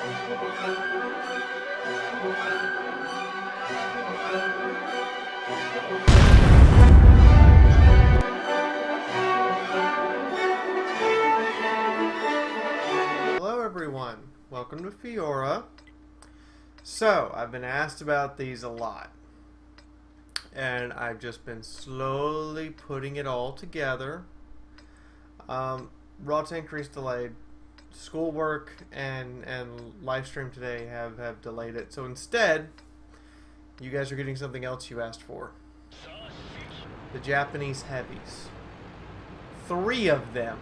Hello everyone, welcome to Fiaura. So, I've been asked about these a lot, and I've just been slowly putting it all together. Raw to Increase delayed. Schoolwork and live stream today have delayed it. So instead, you guys are getting something else you asked for. The Japanese heavies. 3 of them,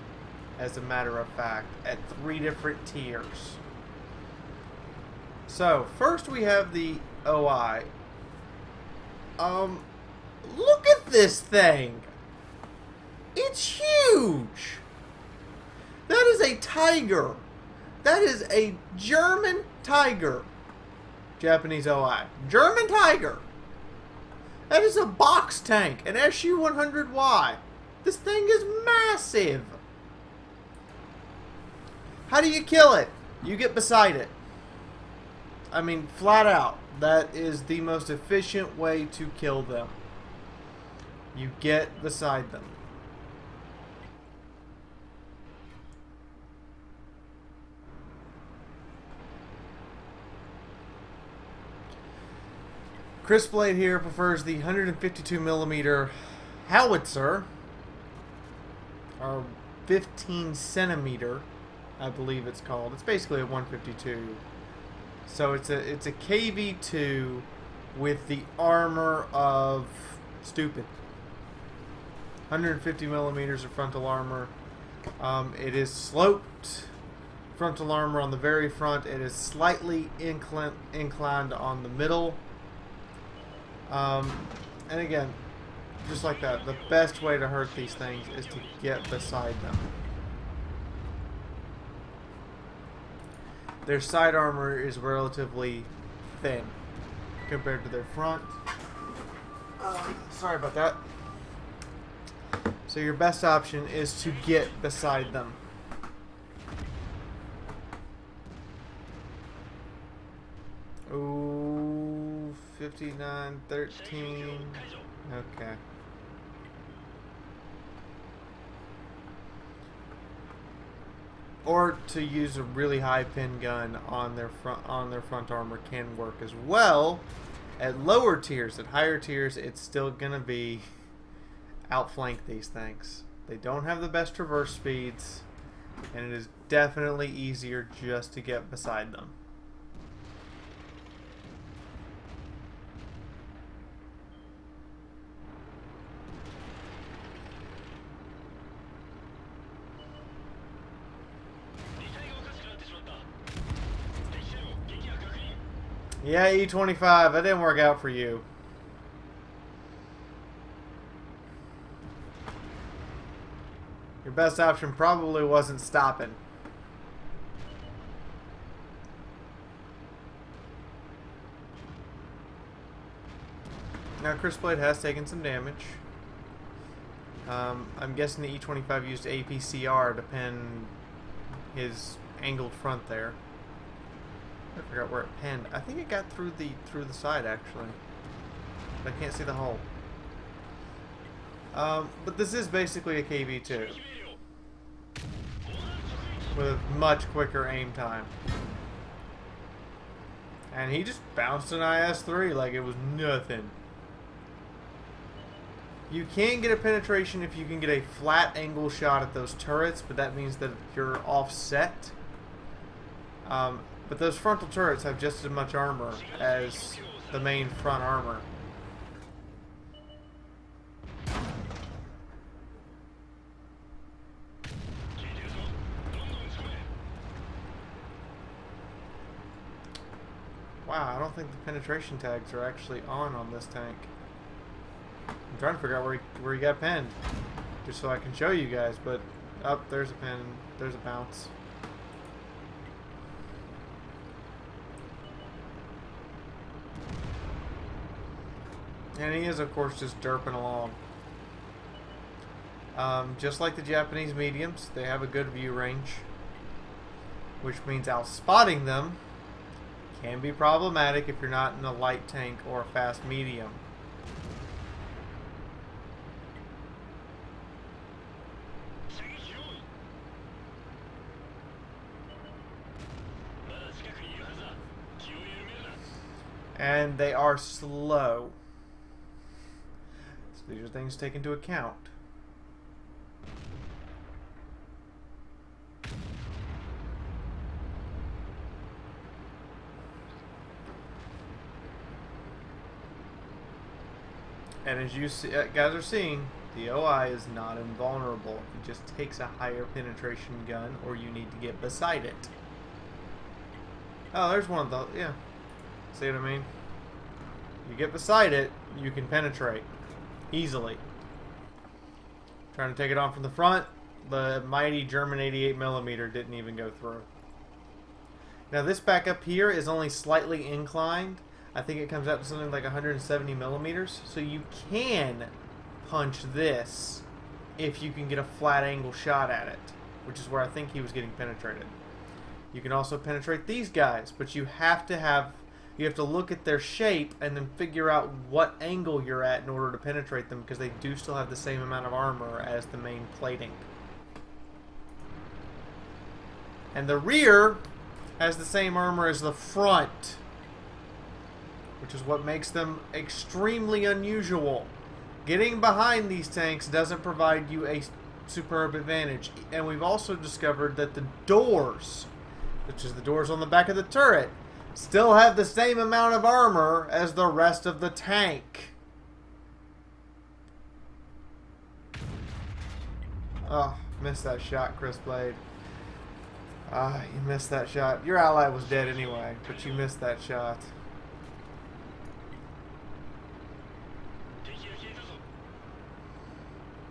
as a matter of fact, at 3 different tiers. So, first we have the OI. Look at this thing! It's huge! That is a tiger. That is a German tiger. Japanese OI. German tiger. That is a Boxxx tank, an SU-100Y. This thing is massive. How do you kill it? You get beside it. I mean, flat out. That is the most efficient way to kill them. You get beside them. Chris Blade here prefers the 152mm howitzer, or 15 centimeter, I believe it's called. It's basically a 152. So it's a KV2 with the armor of stupid. 150mm of frontal armor. It is sloped frontal armor on the very front. It is slightly inclined on the middle. And again, just like that, the best way to hurt these things is to get beside them. Their side armor is relatively thin compared to their front. Sorry about that. So your best option is to get beside them. Ooh, 59-13. Okay. Or to use a really high pin gun on their front armor can work as well. At lower tiers, at higher tiers, it's still gonna be outflank these things. They don't have the best traverse speeds, and it is definitely easier just to get beside them. Yeah, E25, that didn't work out for you. Your best option probably wasn't stopping. Now, Chris Blade has taken some damage. I'm guessing the E25 used APCR to pin his angled front there. I forgot where it pinned. I think it got through the side actually. But I can't see the hole. But this is basically a KV2 with a much quicker aim time. And he just bounced an IS-3 like it was nothing. You can get a penetration if you can get a flat angle shot at those turrets, but that means that you're offset. But those frontal turrets have just as much armor as the main front armor. Wow, I don't think the penetration tags are actually on this tank. I'm trying to figure out where he got pinned, just so I can show you guys, but there's a pin, there's a bounce. And he is, of course, just derping along. Just like the Japanese mediums, they have a good view range, which means outspotting them Can be problematic if you're not in a light tank or a fast medium. And they are slow. So these are things to take into account. And as you guys are seeing, the OI is not invulnerable. It just takes a higher penetration gun, or you need to get beside it. Oh, there's one of those. Yeah. See what I mean? You get beside it, you can penetrate easily. Trying to take it on from the front, the mighty German 88mm didn't even go through. Now this back up here is only slightly inclined. I think it comes out to something like 170mm, so you can punch this if you can get a flat angle shot at it, which is where I think he was getting penetrated. You can also penetrate these guys, but you have to look at their shape and then figure out what angle you're at in order to penetrate them, because they do still have the same amount of armor as the main plating. And the rear has the same armor as the front, which is what makes them extremely unusual. Getting behind these tanks doesn't provide you a superb advantage. And we've also discovered that the doors, which is the doors on the back of the turret, still have the same amount of armor as the rest of the tank. Oh, missed that shot, Chris Blade. Ah, you missed that shot. Your ally was dead anyway, but you missed that shot.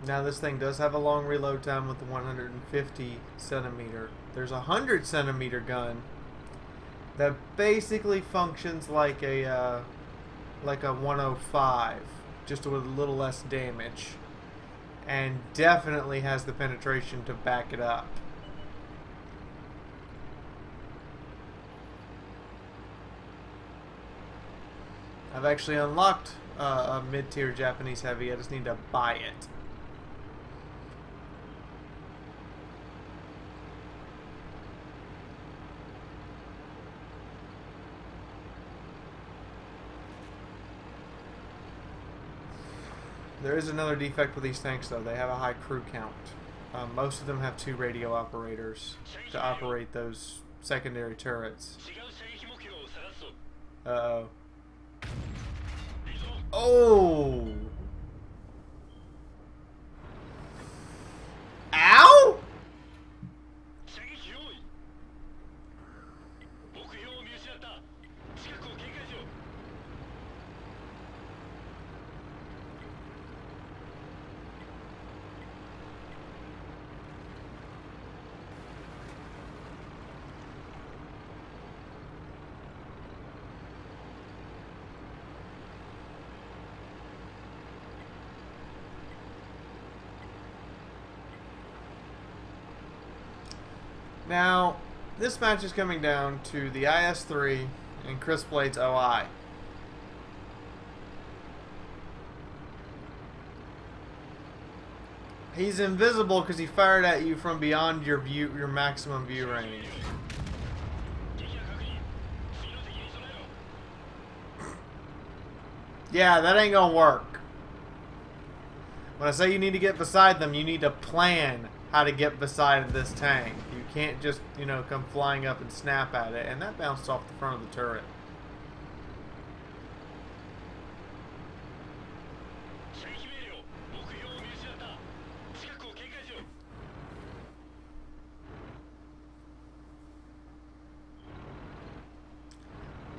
Now this thing does have a long reload time with the 150cm. There's a 100cm gun that basically functions like a 105, just with a little less damage, and definitely has the penetration to back it up. I've actually unlocked a mid-tier Japanese heavy. I just need to buy it. There is another defect with these tanks, though. They have a high crew count. Most of them have 2 radio operators to operate those secondary turrets. Uh-oh. Oh! Ow! Now, this match is coming down to the IS-3 and Chris Blade's OI. He's invisible because he fired at you from beyond your maximum view range. Yeah, that ain't gonna work. When I say you need to get beside them, you need to plan how to get beside this tank. You can't just, you know, come flying up and snap at it. And that bounced off the front of the turret.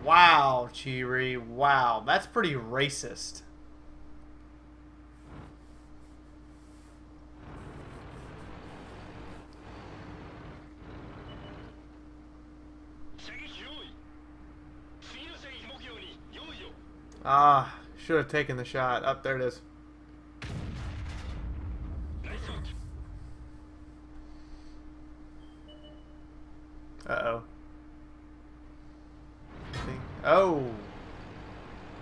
Wow, Chiri. Wow. That's pretty racist. Ah, should have taken the shot. Up there it is. Uh-oh. Oh.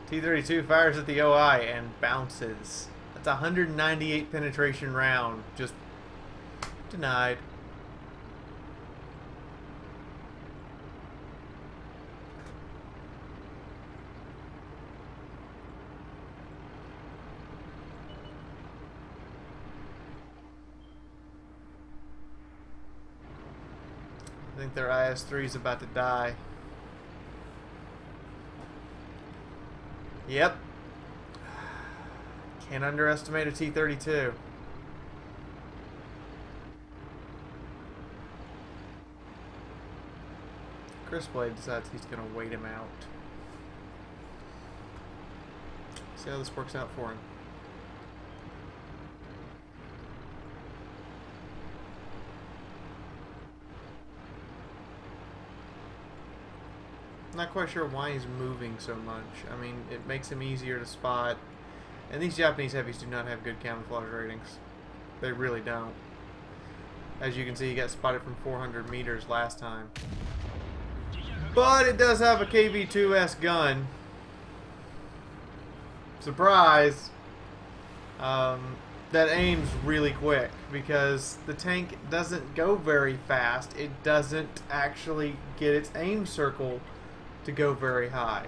T-32 fires at the OI and bounces. That's a 198 penetration round. Just denied. I think their IS-3 is about to die. Yep. Can't underestimate a T-32. Chris Blade decides he's going to wait him out. See how this works out for him. Not quite sure why he's moving so much. I mean, it makes him easier to spot. And these Japanese heavies do not have good camouflage ratings. They really don't. As you can see, he got spotted from 400 meters last time. But it does have a KV-2S gun. Surprise! That aims really quick because the tank doesn't go very fast. It doesn't actually get its aim circle to go very high.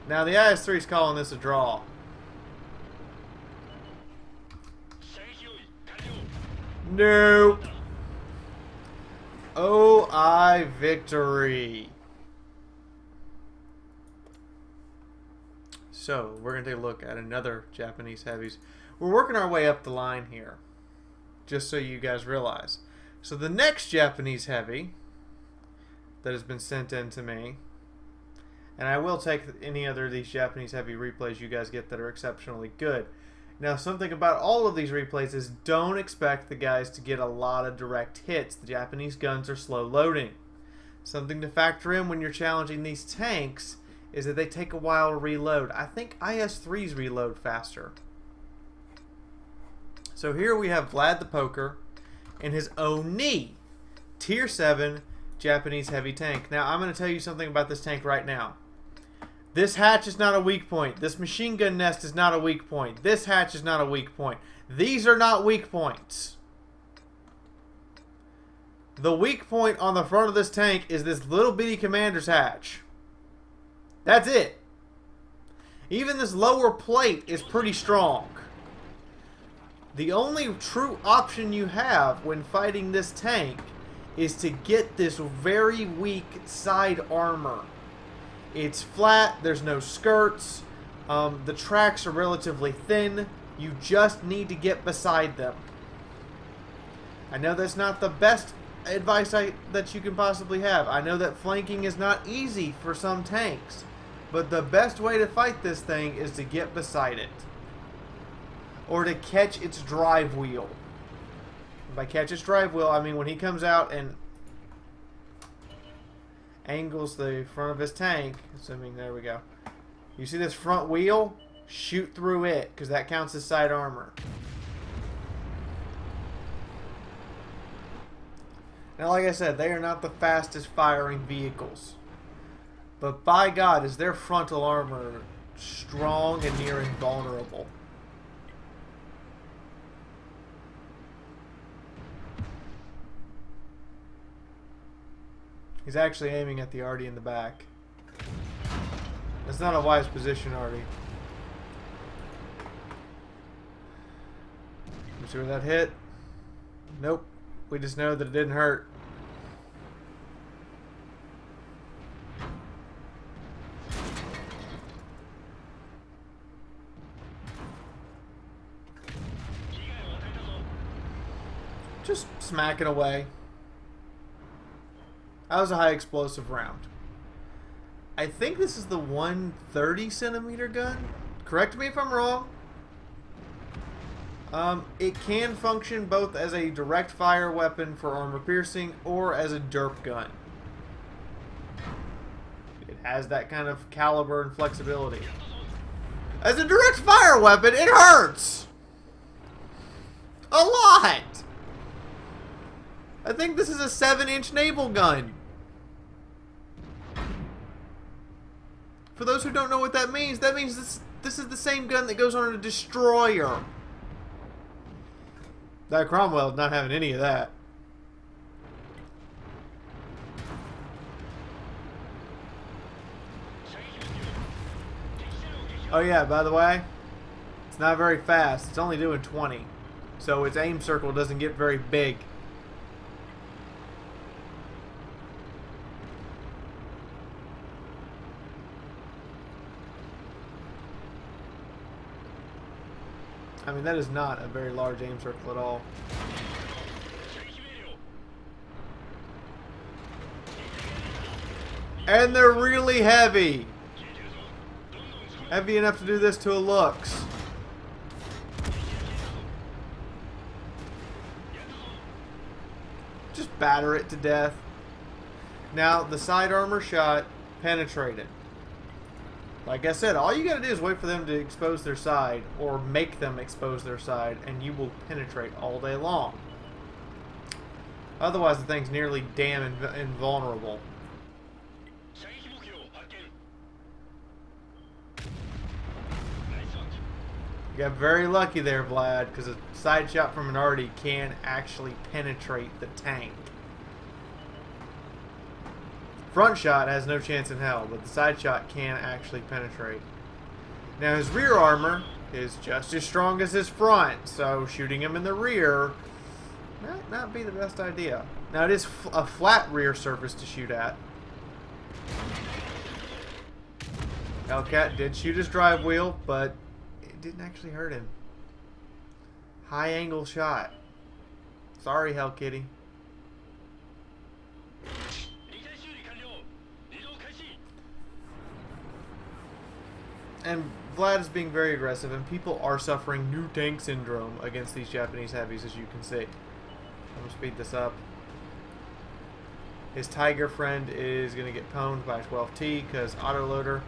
Now the IS-3 is calling this a draw. Nope. OI victory. So we're going to take a look at another Japanese heavies. We're working our way up the line here, just so you guys realize. So the next Japanese heavy that has been sent in to me, and I will take any other of these Japanese heavy replays you guys get that are exceptionally good. Now, something about all of these replays is don't expect the guys to get a lot of direct hits. The Japanese guns are slow loading. Something to factor in when you're challenging these tanks is that they take a while to reload. I think IS-3s reload faster. So here we have Vlad the Poker in his Oni Tier 7 Japanese heavy tank. Now, I'm going to tell you something about this tank right now. This hatch is not a weak point. This machine gun nest is not a weak point. This hatch is not a weak point. These are not weak points. The weak point on the front of this tank is this little bitty commander's hatch. That's it. Even this lower plate is pretty strong. The only true option you have when fighting this tank is to get this very weak side armor. It's flat, there's no skirts, the tracks are relatively thin, you just need to get beside them. I know that's not the best advice that you can possibly have. I know that flanking is not easy for some tanks, but the best way to fight this thing is to get beside it. Or to catch its drive wheel. By catch its drive wheel, I mean when he comes out and angles the front of his tank, assuming, there we go. You see this front wheel? Shoot through it, because that counts as side armor. Now, like I said, they are not the fastest firing vehicles. But by God, is their frontal armor strong and near invulnerable. He's actually aiming at the Artie in the back. That's not a wise position, Artie. You see where that hit? Nope. We just know that it didn't hurt. Just smacking away. That was a high explosive round. I think this is the 130 centimeter gun. Correct me if I'm wrong. It can function both as a direct fire weapon for armor piercing or as a derp gun. It has that kind of caliber and flexibility. As a direct fire weapon, it hurts! A lot! I think this is a 7-inch naval gun. For those who don't know what that means this is the same gun that goes on a destroyer. That Cromwell's not having any of that. Oh yeah, by the way, it's not very fast. It's only doing 20. So its aim circle doesn't get very big. I mean, that is not a very large aim circle at all. And they're really heavy. Heavy enough to do this to a Lux. Just batter it to death. Now, the side armor shot penetrated. Like I said, all you gotta do is wait for them to expose their side, or make them expose their side, and you will penetrate all day long. Otherwise, the thing's nearly damn invulnerable. You got very lucky there, Vlad, because a side shot from an arty can actually penetrate the tank. Front shot has no chance in hell, but the side shot can actually penetrate. Now his rear armor is just as strong as his front, so shooting him in the rear might not be the best idea. Now it is a flat rear surface to shoot at. Hellcat did shoot his drive wheel, but it didn't actually hurt him. High angle shot. Sorry, Hell Kitty. And Vlad is being very aggressive, and people are suffering new tank syndrome against these Japanese heavies, as you can see. I'm going to speed this up. His Tiger friend is going to get pwned by a 12T because autoloader.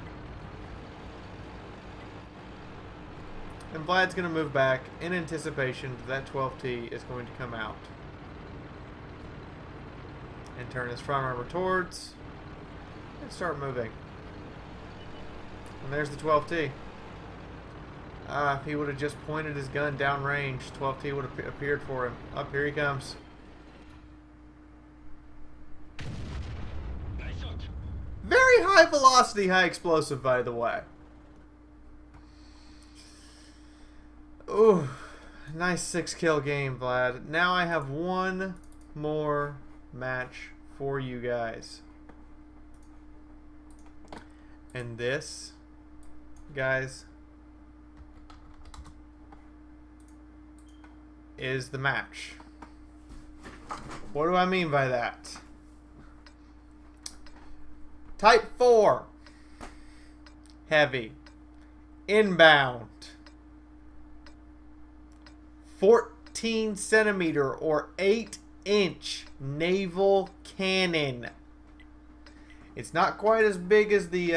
And Vlad's going to move back in anticipation that 12T is going to come out. And turn his front armor towards. And start moving. And there's the 12T. If he would have just pointed his gun downrange, 12T would have appeared for him. Up, here he comes. Very high velocity, high explosive, by the way. Ooh, nice 6-kill game, Vlad. Now I have one more match for you guys. And this, guys, is the match. What do I mean by that? Type 4 heavy inbound 14 centimeter or 8-inch naval cannon. It's not quite as big as the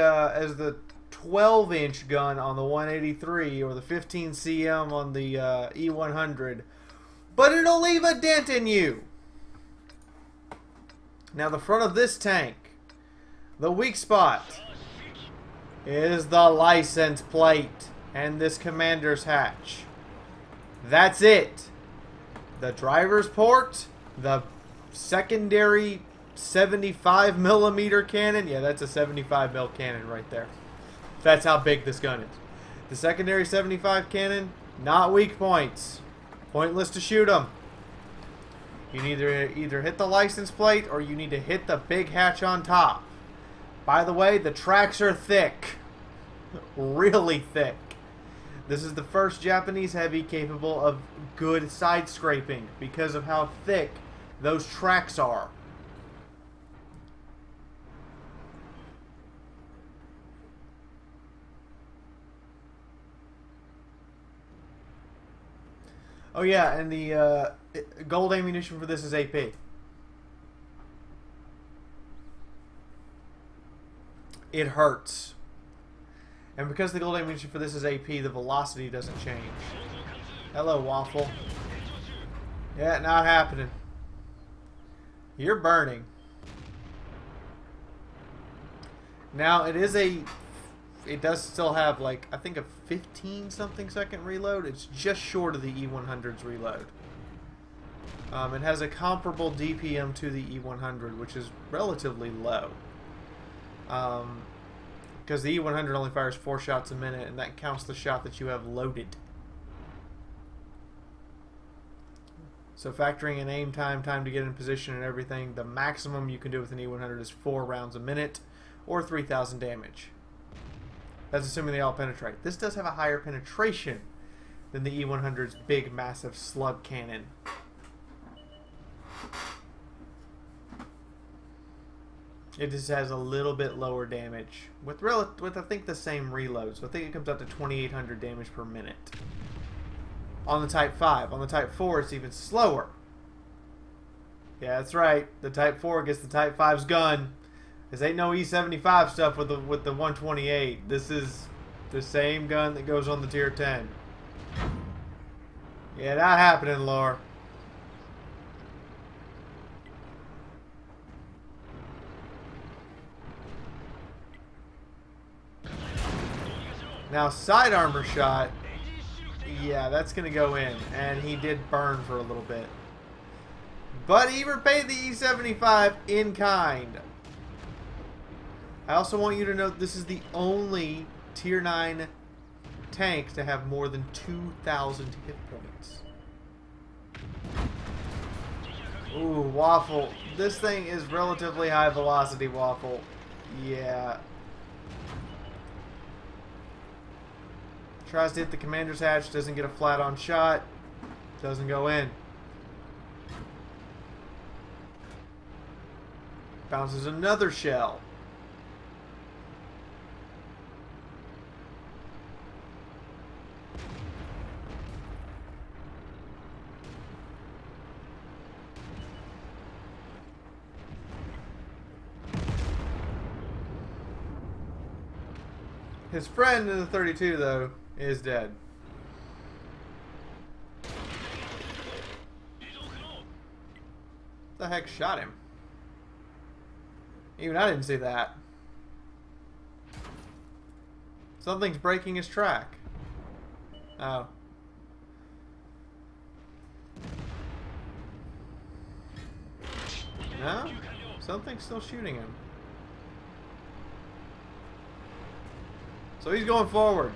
12-inch gun on the 183 or the 15 cm on the E100, but it'll leave a dent in you. Now the front of this tank, the weak spot is the license plate and this commander's hatch. That's it. The driver's port, the secondary 75 millimeter cannon. Yeah, that's a 75 mil cannon right there. That's how big this gun is. The secondary 75 cannon, not weak points. Pointless to shoot them. You need to either hit the license plate or you need to hit the big hatch on top. By the way, the tracks are thick. Really thick. This is the first Japanese heavy capable of good side scraping because of how thick those tracks are. Oh yeah, and the gold ammunition for this is AP. It hurts. And because the gold ammunition for this is AP, the velocity doesn't change. Hello, Waffle. Yeah, not happening. You're burning. Now, it does still have, like, I think a 15-something second reload. It's just short of the E100's reload. It has a comparable DPM to the E100, which is relatively low. Because the E100 only fires 4 shots a minute, and that counts the shot that you have loaded. So factoring in aim time, time to get in position and everything, the maximum you can do with an E100 is 4 rounds a minute, or 3,000 damage. That's assuming they all penetrate. This does have a higher penetration than the E100's big, massive slug cannon. It just has a little bit lower damage with I think the same reload. So I think it comes out to 2,800 damage per minute on the Type 5. On the Type 4, it's even slower. Yeah, that's right. The Type 4 gets the Type 5's gun. This ain't no E75 stuff with the 128. This is the same gun that goes on the Tier 10. Yeah, not happening, Lore. Now, side armor shot, yeah, that's going to go in. And he did burn for a little bit. But he repaid the E75 in kind. I also want you to note this is the only Tier 9 tank to have more than 2,000 hit points. Ooh, Waffle. This thing is relatively high velocity, Waffle. Yeah. Tries to hit the commander's hatch, doesn't get a flat-on shot, doesn't go in. Bounces another shell. His friend in the 32, though, is dead. The heck shot him? Even I didn't see that. Something's breaking his track. Oh. No? Something's still shooting him. So he's going forward.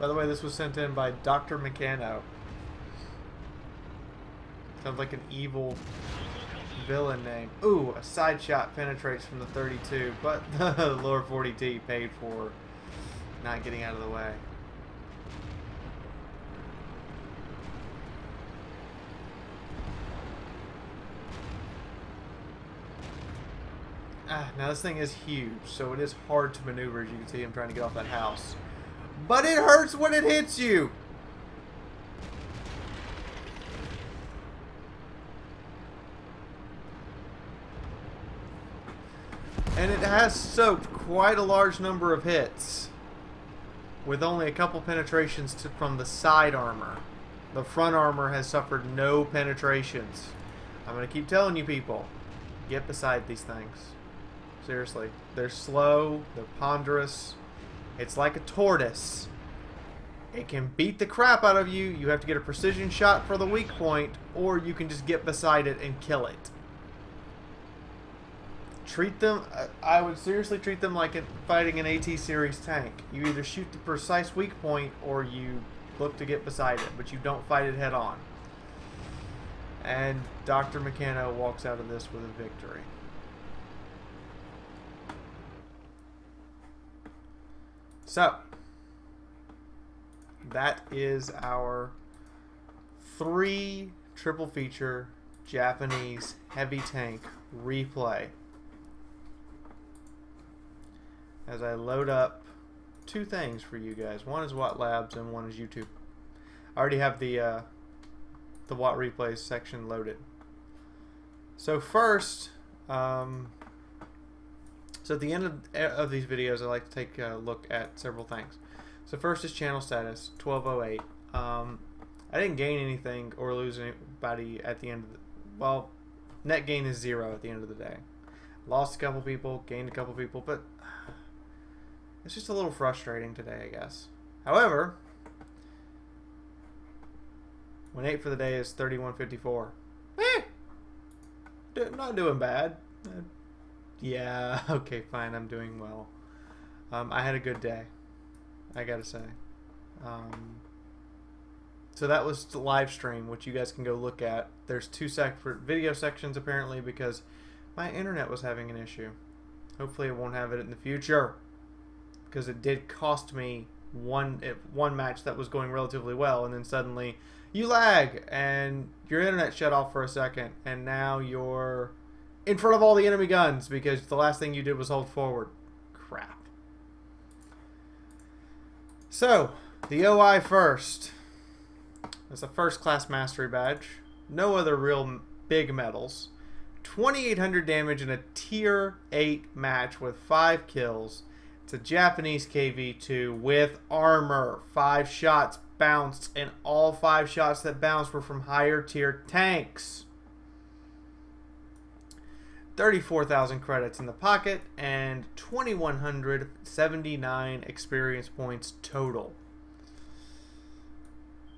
By the way, this was sent in by Dr. Meccano. Sounds like an evil villain name. Ooh, a side shot penetrates from the 32, but the lower 40T paid for not getting out of the way. Now this thing is huge, so it is hard to maneuver, as you can see him trying to get off that house. But it hurts when it hits you! And it has soaked quite a large number of hits, with only a couple penetrations from the side armor. The front armor has suffered no penetrations. I'm going to keep telling you people, get beside these things. Seriously. They're slow, they're ponderous. It's like a tortoise. It can beat the crap out of you. You have to get a precision shot for the weak point, or you can just get beside it and kill it. Treat them, I would seriously treat them like fighting an AT series tank. You either shoot the precise weak point, or you look to get beside it, but you don't fight it head on. And Dr. Meccano walks out of this with a victory. So, that is our 3 triple feature Japanese heavy tank replay. As I load up 2 things for you guys. One is Watt Labs and one is YouTube. I already have the Watt Replays section loaded. So first, so at the end of these videos, I like to take a look at several things. So first is channel status, 1208. I didn't gain anything or lose anybody at the end of the, well, Net gain is 0 at the end of the day. Lost a couple people, gained a couple people, but it's just a little frustrating today, I guess. However, win 8 for the day is 3154. Not doing bad. Yeah, okay, fine, I'm doing well. I had a good day, I gotta say. So that was the live stream, which you guys can go look at. There's 2 separate video sections apparently because my internet was having an issue. Hopefully it won't have it in the future, because it did cost me one match that was going relatively well, and then suddenly you lag and your internet shut off for a second, and now you're in front of all the enemy guns because the last thing you did was hold forward. Crap. So the OI first. It's a first class mastery badge. No other real big medals. 2800 damage in a tier 8 match with 5 kills. It's a Japanese KV2 with armor. 5 shots bounced, and all 5 shots that bounced were from higher tier tanks. 34,000 credits in the pocket and 2,179 experience points total.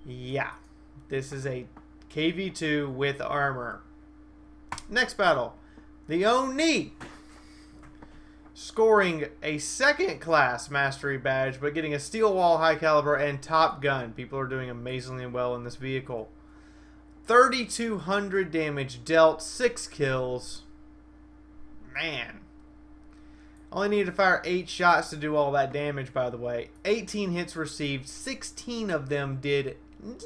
Yeah, this is a KV2 with armor. Next battle, the Oni, scoring a second class mastery badge, but getting a steel wall, high caliber, and top gun. People are doing amazingly well in this vehicle. 3,200 damage dealt, 6 kills. Man. Only needed to fire 8 shots to do all that damage, by the way. 18 hits received, 16 of them did nothing.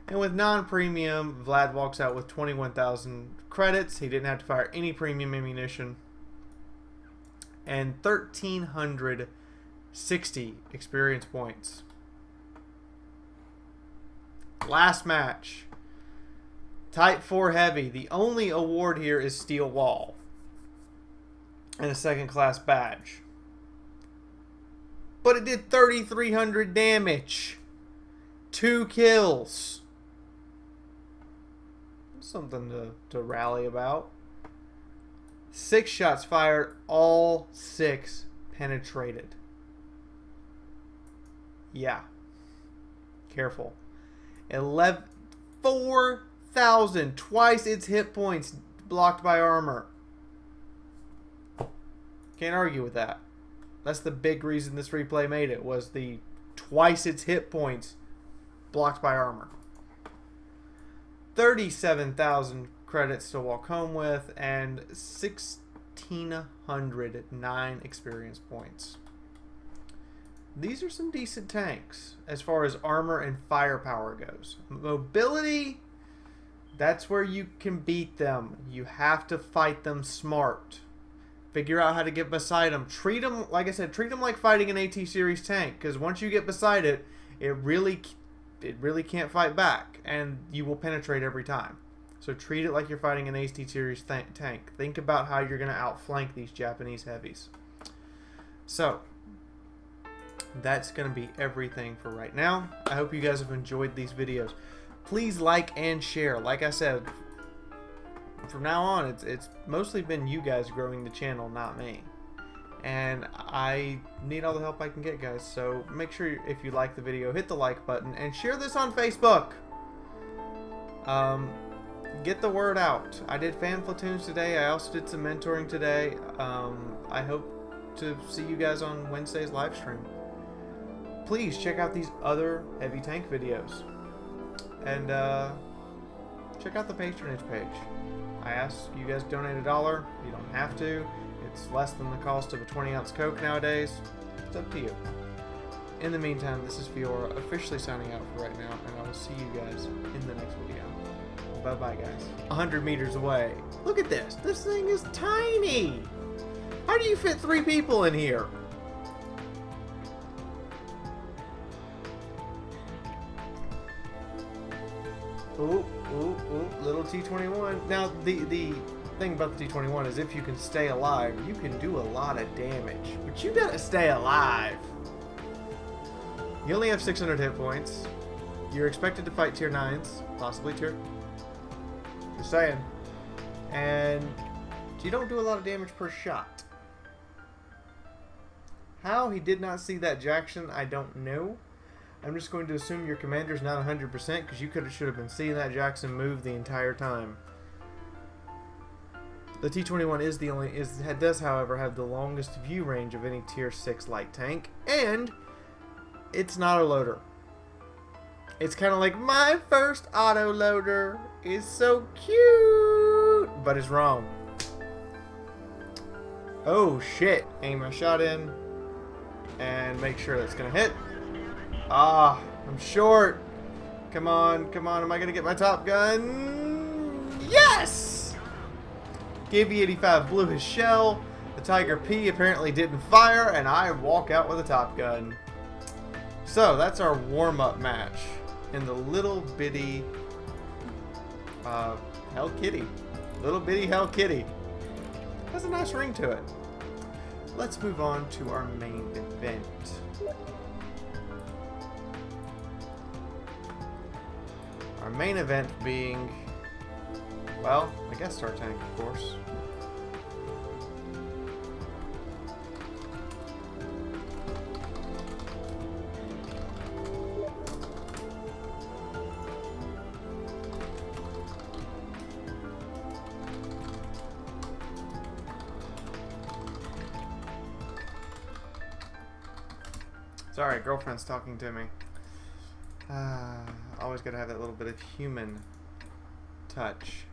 And with non-premium, Vlad walks out with 21,000 credits. He didn't have to fire any premium ammunition. And 1,360 experience points. Last match. Type 4 Heavy. The only award here is Steel Wall. And a second class badge. But it did 3,300 damage. 2 kills. Something to rally about. 6 shots fired. All 6 penetrated. Yeah. Careful. 4,000. Twice its hit points blocked by armor. Can't argue with that. That's the big reason this replay made it, was the twice its hit points blocked by armor. 37,000 credits to walk home with, and 1,609 experience points. These are some decent tanks as far as armor and firepower goes. Mobility, that's where you can beat them. You have to fight them smart. Figure out how to get beside them. Treat them, like I said, treat them like fighting an AT series tank, because once you get beside it, it really can't fight back, and you will penetrate every time. So treat it like you're fighting an AT series tank. Think about how you're going to outflank these Japanese heavies. So that's going to be everything for right now. I hope you guys have enjoyed these videos. Please like and share. Like I said, from now on, it's mostly been you guys growing the channel, not me. And I need all the help I can get, guys. So make sure, if you like the video, hit the like button and share this on Facebook. Get the word out. I did fan platoons today. I also did some mentoring today. I hope to see you guys on Wednesday's live stream. Please check out these other heavy tank videos. And check out the patronage page. I asked you guys to donate $1. You don't have to. It's less than the cost of a 20-ounce Coke nowadays. It's up to you. In the meantime, this is Fiaura officially signing out for right now, and I will see you guys in the next video. Bye-bye, guys. 100 meters away. Look at this. This thing is tiny. How do you fit 3 people in here? Ooh, ooh, ooh, little T-21. Now, the thing about the T-21 is if you can stay alive, you can do a lot of damage. But you gotta stay alive. You only have 600 hit points. You're expected to fight tier 9s, possibly tier Just saying. And you don't do a lot of damage per shot. How he did not see that Jackson, I don't know. I'm just going to assume your commander's not 100% because you should have been seeing that Jackson move the entire time. The T-21 does, however, have the longest view range of any Tier 6 light tank, and it's not a loader. It's kind of like, my first auto loader is so cute, but it's wrong. Oh shit! Aim my shot in, and make sure that's gonna hit. Ah, I'm short. Come on, come on. Am I gonna get my Top Gun? Yes! KB-85 blew his shell. The Tiger P apparently didn't fire, and I walk out with a Top Gun. So that's our warm-up match in the little bitty Hell Kitty. Little bitty Hell Kitty. Has a nice ring to it. Let's move on to our main event. Our main event being, well, I guess Star Tank, of course. Sorry, girlfriend's talking to me. Always gotta have that little bit of human touch.